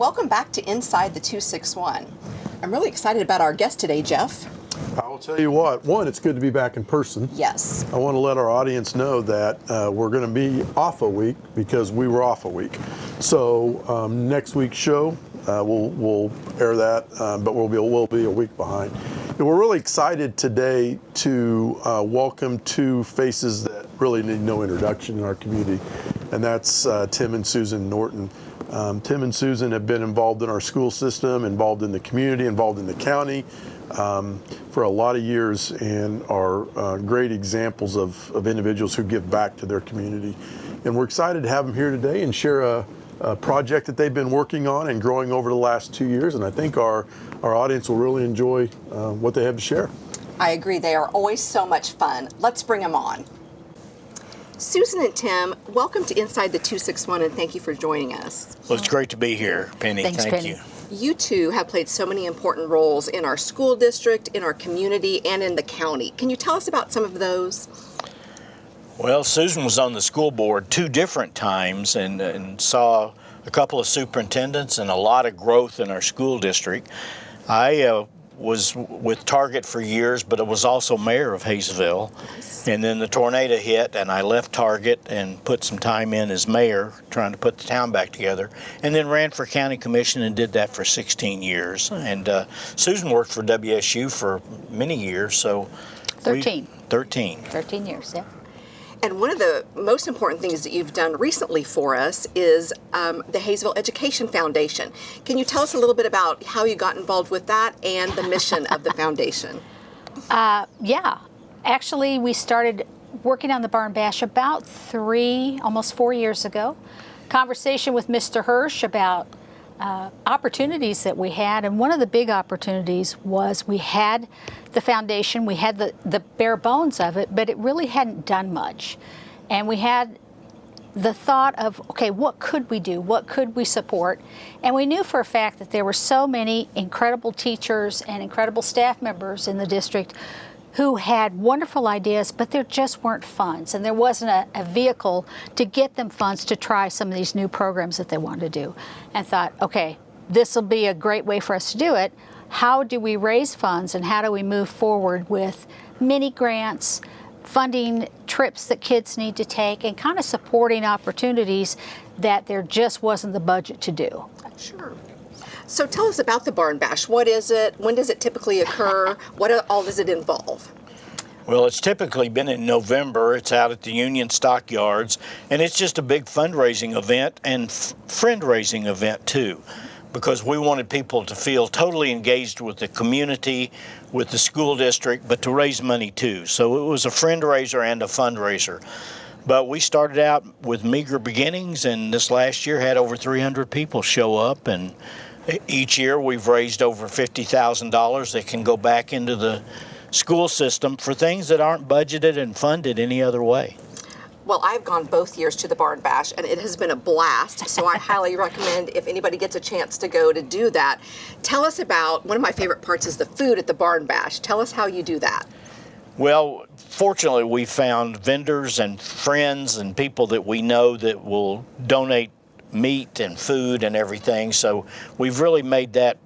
welcome back to Inside the 261. I'm really excited about our guest today, Jeff. I will tell you what, one, it's good to be back in person. Yes. I want to let our audience know that we're going to be off a week because we were off a week. So next week's show, we'll air that, but we'll be a week behind. And we're really excited today to welcome two faces that really need no introduction in our community, and that's Tim and Susan Norton. Tim and Susan have been involved in our school system, involved in the community, involved in the county for a lot of years, and are great examples of individuals who give back to their community. And we're excited to have them here today and share a project that they've been working on and growing over the last 2 years. And I think our audience will really enjoy what they have to share. I agree. They are always so much fun. Let's bring them on. Susan and Tim, welcome to Inside the 261, and thank you for joining us. Well, it's great to be here, Penny. Thanks, Thank Penny. you. You two have played so many important roles in our school district, in our community, and in the county. Can you tell us about some of those? Well, Susan was on the school board 2 different times and saw a couple of superintendents and a lot of growth in our school district. I was with Target for years, but I was also mayor of Haysville. Nice. And then the tornado hit, and I left Target and put some time in as mayor, trying to put the town back together, and then ran for county commission and did that for 16 years. And Susan worked for WSU for many years, so 13 years, yeah. And one of the most important things that you've done recently for us is the Haysville Education Foundation. Can you tell us a little bit about how you got involved with that and the mission of the foundation? Yeah. Actually, we started working on the Barn Bash about almost 4 years ago. Conversation with Mr. Hersh about opportunities that we had, and one of the big opportunities was we had the foundation, we had the bare bones of it, but it really hadn't done much. And we had the thought of, okay, what could we do? What could we support? And we knew for a fact that there were so many incredible teachers and incredible staff members in the district who had wonderful ideas, but there just weren't funds, and there wasn't a vehicle to get them funds to try some of these new programs that they wanted to do. And thought, okay, this will be a great way for us to do it. How do we raise funds, and how do we move forward with mini grants, funding trips that kids need to take, and kind of supporting opportunities that there just wasn't the budget to do? Sure. So tell us about the Barn Bash. What is it? When does it typically occur? What all does it involve? Well, it's typically been in November. It's out at the Union Stockyards, and it's just a big fundraising event and friend-raising event too, because we wanted people to feel totally engaged with the community, with the school district, but to raise money too. So it was a friend raiser and a fundraiser. But we started out with meager beginnings, and this last year had over 300 people show up, and each year we've raised over $50,000 that can go back into the school system for things that aren't budgeted and funded any other way. Well, I've gone both years to the Barn Bash, and it has been a blast, so I highly recommend if anybody gets a chance to go to do that. Tell us about, one of my favorite parts is the food at the Barn Bash. Tell us how you do that. Well, fortunately, we found vendors and friends and people that we know that will donate meat and food and everything, so we've really made that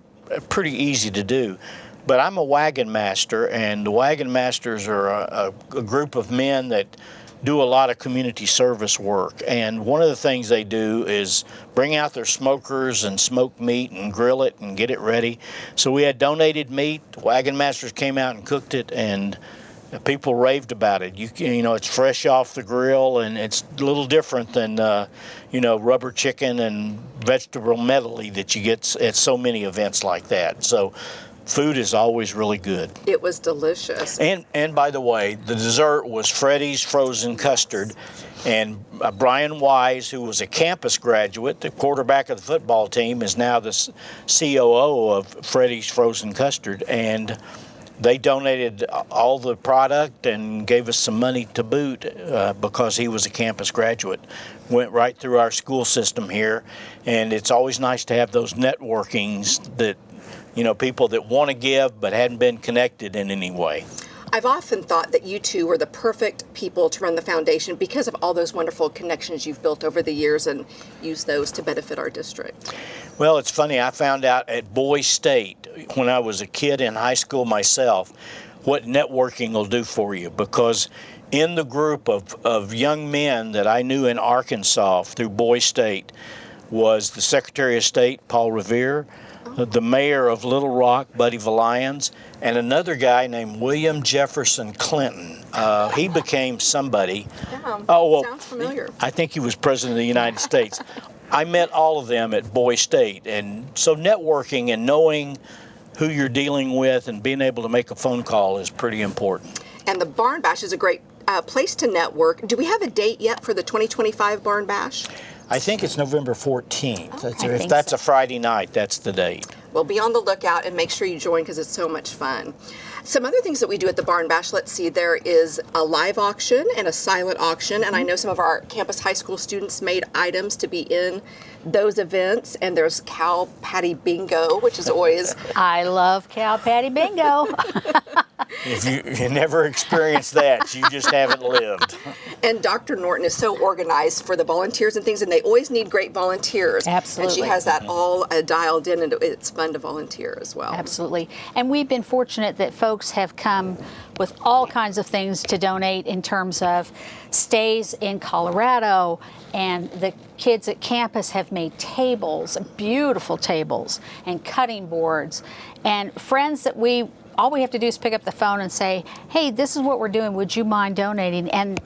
pretty easy to do. But I'm a wagon master, and the wagon masters are a group of men that do a lot of community service work, and one of the things they do is bring out their smokers and smoke meat and grill it and get it ready. So we had donated meat, the wagon masters came out and cooked it, and people raved about it. You know, it's fresh off the grill, and it's a little different than rubber chicken and vegetable medley that you get at so many events like that. So food is always really good. It was delicious. And by the way, the dessert was Freddy's frozen custard. And Brian Wise, who was a campus graduate, the quarterback of the football team, is now the COO of Freddy's frozen custard. And they donated all the product and gave us some money to boot because he was a campus graduate. Went right through our school system here, and it's always nice to have those networkings that, people that want to give but hadn't been connected in any way. I've often thought that you two were the perfect people to run the foundation because of all those wonderful connections you've built over the years and use those to benefit our district. Well, it's funny, I found out at Boise State when I was a kid in high school myself what networking will do for you, because in the group of young men that I knew in Arkansas through Boise State was the Secretary of State, Paul Revere, the mayor of Little Rock, Buddy Vallians, and another guy named William Jefferson Clinton. He became somebody. Yeah, sounds familiar. I think he was president of the United States. I met all of them at Boise State, and so networking and knowing who you're dealing with and being able to make a phone call is pretty important. And the Barn Bash is a great place to network. Do we have a date yet for the 2025 Barn Bash? I think it's November 14th. I That's think a Friday night, that's the date. Well, be on the lookout and make sure you join because it's so much fun. Some other things that we do at the Barn Bash, let's see, there is a live auction and a silent auction, and I know some of our campus high school students made items to be in those events, and there's cow patty bingo, which is always... I love cow patty bingo. If you never experienced that, you just haven't lived. And Dr. Norton is so organized for the volunteers and things, and they always need great volunteers. Absolutely. And she has that all dialed in, and it's fun to volunteer as well. Absolutely. And we've been fortunate that folks have come with all kinds of things to donate in terms of stays in Colorado, and the kids at campus have made tables, beautiful tables, and cutting boards, and friends that all we have to do is pick up the phone and say, hey, this is what we're doing, would you mind donating? And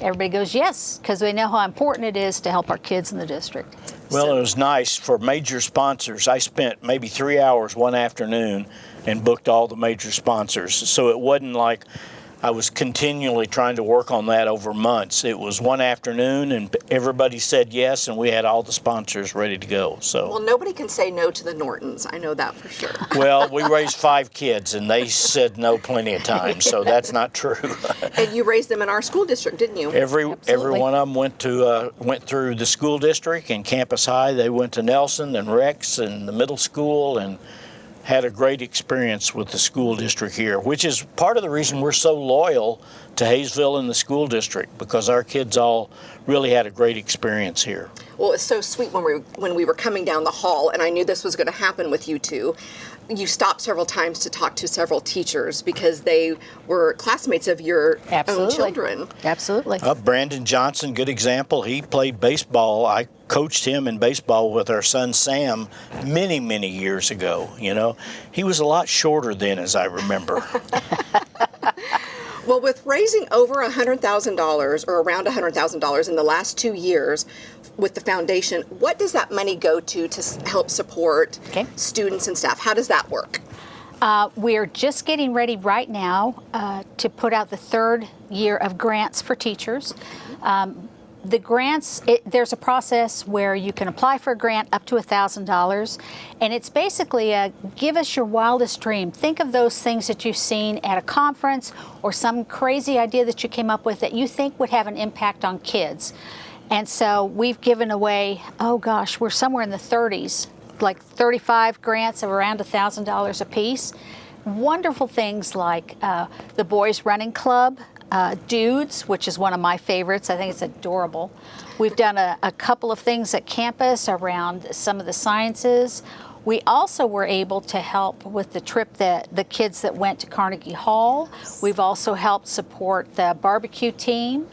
everybody goes yes, because they know how important it is to help our kids in the district. Well, it was nice for major sponsors. I spent maybe 3 hours one afternoon and booked all the major sponsors. So it wasn't like I was continually trying to work on that over months. It was one afternoon and everybody said yes, and we had all the sponsors ready to go. So. Well, nobody can say no to the Nortons. I know that for sure. Well, we raised 5 kids and they said no plenty of times, so that's not true. And you raised them in our school district, didn't you? Every Absolutely. one of them went through the school district and Campus High. They went to Nelson and Rex and the middle school and had a great experience with the school district here, which is part of the reason we're so loyal to Haysville and the school district, because our kids all really had a great experience here. Well, it's so sweet when we were coming down the hall, and I knew this was going to happen with you two. You stopped several times to talk to several teachers because they were classmates of your own children. Absolutely. Brandon Johnson, good example. He played baseball. I coached him in baseball with our son Sam many, many years ago. You know, he was a lot shorter then, as I remember. Well, with raising over $100,000 or around $100,000 in the last 2 years with the foundation, what does that money go to help support students and staff? How does that work? We're just getting ready right now to put out the 3rd year of grants for teachers. The grants, there's a process where you can apply for a grant up to $1,000, and it's basically a give us your wildest dream. Think of those things that you've seen at a conference or some crazy idea that you came up with that you think would have an impact on kids. And so we've given away, oh gosh, we're somewhere in the 30s, like 35 grants of around $1,000 a piece. Wonderful things like the Boys Running Club, Dudes, which is one of my favorites. I think it's adorable. We've done a couple of things at campus around some of the sciences. We also were able to help with the trip that the kids that went to Carnegie Hall. We've also helped support the barbecue team.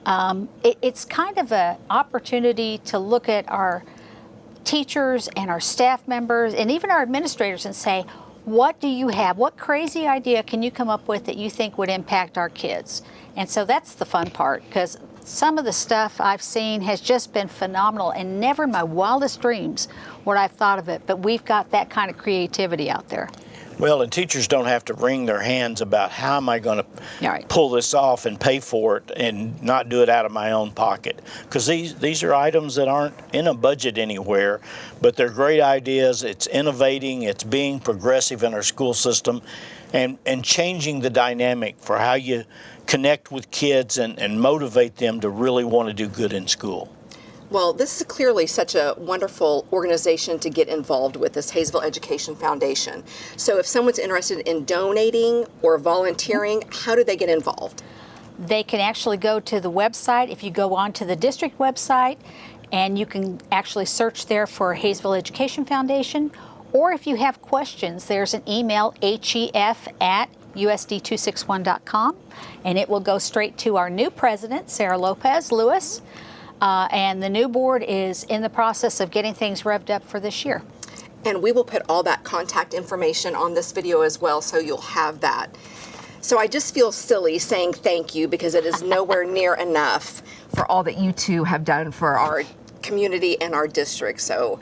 It's kind of an opportunity to look at our teachers and our staff members and even our administrators and say, what do you have? What crazy idea can you come up with that you think would impact our kids? And so that's the fun part, because some of the stuff I've seen has just been phenomenal, and never in my wildest dreams would I've thought of it, but we've got that kind of creativity out there. Well, and teachers don't have to wring their hands about how am I going to pull this off and pay for it and not do it out of my own pocket. Because these are items that aren't in a budget anywhere, but they're great ideas. It's innovating, it's being progressive in our school system, and changing the dynamic for how you connect with kids and motivate them to really want to do good in school. Well, this is clearly such a wonderful organization to get involved with, this Haysville Education Foundation. So if someone's interested in donating or volunteering, how do they get involved? They can actually go to the website. If you go onto the district website, and you can actually search there for Haysville Education Foundation, or if you have questions, there's an email, HEF@USD261.com, and it will go straight to our new president, Sarah Lopez Lewis, and the new board is in the process of getting things revved up for this year. And we will put all that contact information on this video as well, so you'll have that. So I just feel silly saying thank you because it is nowhere near enough for all that you two have done for our community and our district. So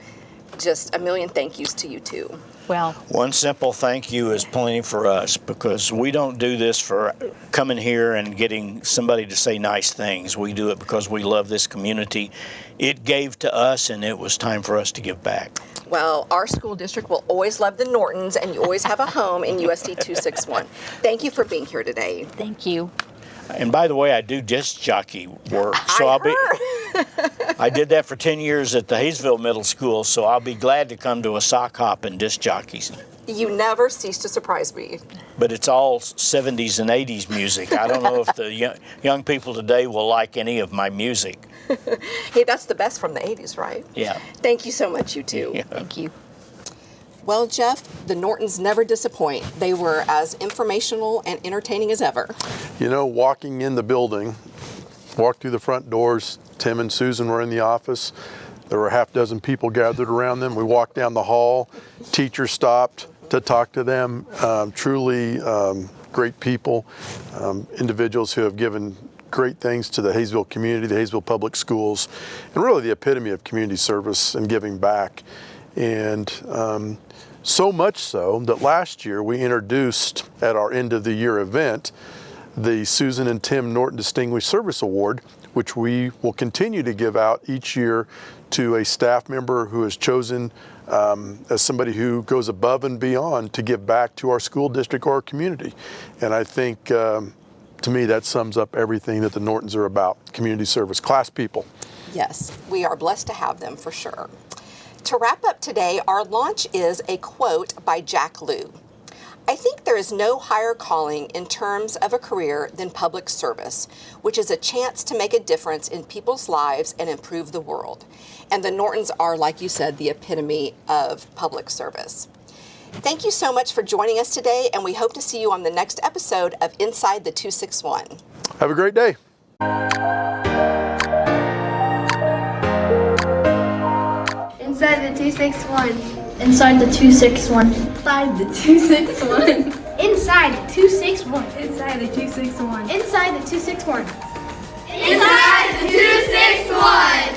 just a million thank yous to you two. Well, one simple thank you is plenty for us, because we don't do this for coming here and getting somebody to say nice things. We do it because we love this community. It gave to us, and it was time for us to give back. Well, our school district will always love the Nortons, and you always have a home in USD 261. Thank you for being here today. thank you. And by the way, I do disc jockey work, so I did that for 10 years at the Haysville Middle School, so I'll be glad to come to a sock hop and disc jockeys. You never cease to surprise me. But it's all 70s and 80s music. I don't know if the young people today will like any of my music. Hey, that's the best from the 80s, right? Yeah. Thank you so much, you two. Yeah. Thank you. Well, Jeff, the Nortons never disappoint. They were as informational and entertaining as ever. You know, walking in the building, walked through the front doors, Tim and Susan were in the office. There were a half dozen people gathered around them. We walked down the hall. Teachers stopped to talk to them. Truly great people, individuals who have given great things to the Haysville community, the Haysville Public Schools, and really the epitome of community service and giving back. And so much so that last year we introduced at our end of the year event the Susan and Tim Norton Distinguished Service Award, which we will continue to give out each year to a staff member who is chosen as somebody who goes above and beyond to give back to our school district or our community. And I think to me that sums up everything that the Nortons are about: community service, class people. Yes, we are blessed to have them for sure. To wrap up today, our launch is a quote by Jack Lew. I think there is no higher calling in terms of a career than public service, which is a chance to make a difference in people's lives and improve the world. And the Nortons are, like you said, the epitome of public service. Thank you so much for joining us today, and we hope to see you on the next episode of Inside the 261. Have a great day. Inside the 261. Inside the 261. Inside the 261. Inside the 261. Inside the 261. Inside the 261. Inside the 261.